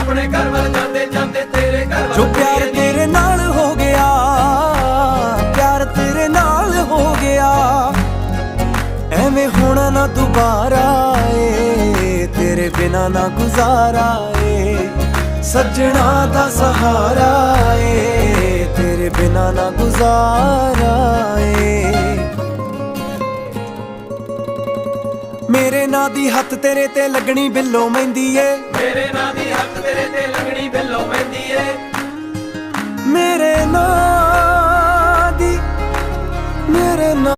ਆਪਣੇ ਘਰ ਵੱਲ ਜਾਂਦੇ ਜਾਂਦੇ ਤੇਰੇ ਘਰ ਵੱਲ ਜੋ ਪਿਆਰ ਤੇਰੇ ਨਾਲ ਹੋ ਗਿਆ, ਪਿਆਰ ਤੇਰੇ ਨਾਲ ਹੋ ਗਿਆ, ਐਵੇਂ ਹੋਣਾ ਨਾ ਦੁਬਾਰਾ ਏ, ਤੇਰੇ ਬਿਨਾ ਨਾ ਗੁਜ਼ਾਰਾ ਏ, ਸੱਜਣਾ ਦਾ ਸਹਾਰਾ ਏ, ਤੇਰੇ ਬਿਨਾ ਨਾ ਗੁਜ਼ਾਰਾ ਏ। ਮੇਰੇ ਨਾਂ ਦੀ ਹੱਥ ਤੇਰੇ ਤੇ ਲੱਗਣੀ ਬਿੱਲੋ ਮਹਿੰਦੀ ਏ, ਮੇਰੇ ਨਾਂ ਦੀ ਹੱਥ ਤੇਰੇ ਤੇ ਲੱਗਣੀ ਬਿੱਲੋ ਮਹਿੰਦੀ ਏ, ਮੇਰੇ ਨਾਂ